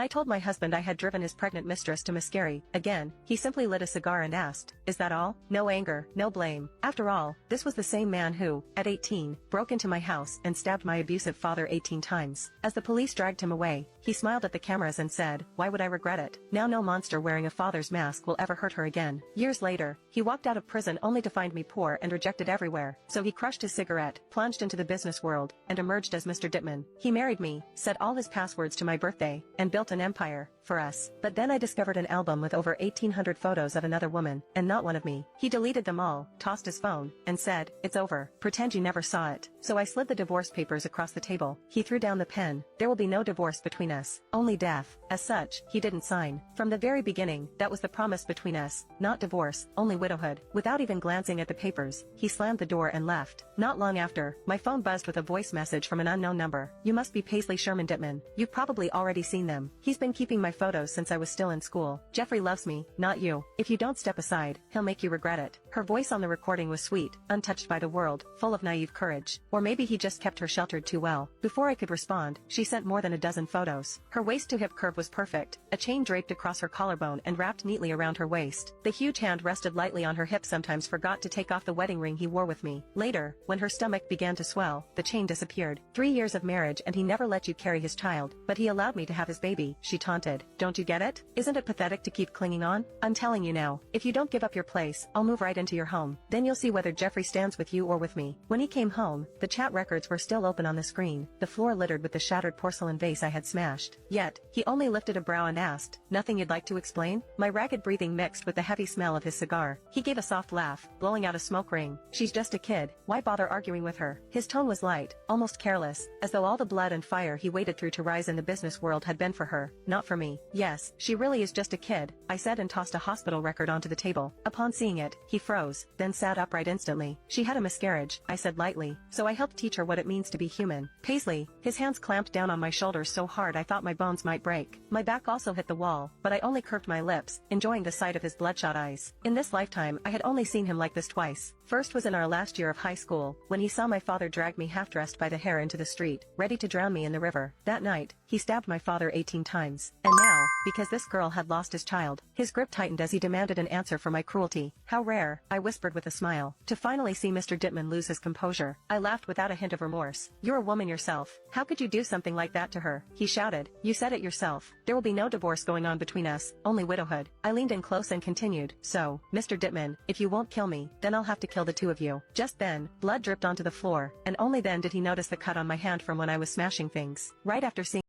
I told my husband I had driven his pregnant mistress to Mascari. Again, he simply lit a cigar and asked, "Is that all?" No anger, no blame. After all, this was the same man who, at 18, broke into my house and stabbed my abusive father 18 times. As the police dragged him away, he smiled at the cameras and said, "Why would I regret it? Now no monster wearing a father's mask will ever hurt her again." Years later, he walked out of prison only to find me poor and rejected everywhere. So he crushed his cigarette, plunged into the business world, and emerged as Mr. Dittman. He married me, set all his passwords to my birthday, and built an empire for us. But then I discovered an album with over 1,800 photos of another woman, and not one of me. He deleted them all, tossed his phone, and said, "It's over. Pretend you never saw it." So I slid the divorce papers across the table. He threw down the pen. There will be no divorce between us, only death. As such, he didn't sign. From the very beginning, that was the promise between us, not divorce, only widowhood. Without even glancing at the papers, he slammed the door and left. Not long after, my phone buzzed with a voice message from an unknown number. "You must be Paisley Sherman Dittman. You've probably already seen them. He's been keeping my photos since I was still in school. Jeffrey loves me, not you. If you don't step aside, he'll make you regret it." Her voice on the recording was sweet, untouched by the world, full of naive courage. Or maybe he just kept her sheltered too well. Before I could respond, she sent more than a dozen photos. Her waist-to-hip curve was perfect, a chain draped across her collarbone and wrapped neatly around her waist. The huge hand rested lightly on her hip. Sometimes forgot to take off the wedding ring he wore with me. Later, when her stomach began to swell, the chain disappeared. 3 years of marriage and he never let you carry his child, but he allowed me to have his baby, she taunted. Don't you get it? Isn't it pathetic to keep clinging on? I'm telling you now, if you don't give up your place, I'll move right into your home. Then you'll see whether Jeffrey stands with you or with me. When he came home, the chat records were still open on the screen, the floor littered with the shattered porcelain vase I had smashed. Yet, he only lifted a brow and asked, "Nothing you'd like to explain?" My ragged breathing mixed with the heavy smell of his cigar. He gave a soft laugh, blowing out a smoke ring. "She's just a kid, why bother arguing with her?" His tone was light, almost careless, as though all the blood and fire he waded through to rise in the business world had been for her, not for me. "Yes, she really is just a kid," I said and tossed a hospital record onto the table. Upon seeing it, he froze, then sat upright instantly. "She had a miscarriage," I said lightly, "so I helped teach her what it means to be human." Paisley, his hands clamped down on my shoulders so hard I thought my bones might break. My back also hit the wall, but I only curved my lips, enjoying the sight of his bloodshot eyes. In this lifetime I had only seen him like this twice. First was in our last year of high school, when he saw my father drag me half-dressed by the hair into the street, ready to drown me in the river. That night, he stabbed my father 18 times. And now, because this girl had lost his child, his grip tightened as he demanded an answer for my cruelty. "How rare," I whispered with a smile, to finally see Mr. Dittman lose his composure. I laughed without a hint of remorse. "You're a woman yourself. How could you do something like that to her?" he shouted. "You said it yourself. There will be no divorce going on between us, only widowhood." I leaned in close and continued, "So, Mr. Dittman, if you won't kill me, then I'll have to kill the two of you." Just then, blood dripped onto the floor, and only then did he notice the cut on my hand from when I was smashing things. Right after seeing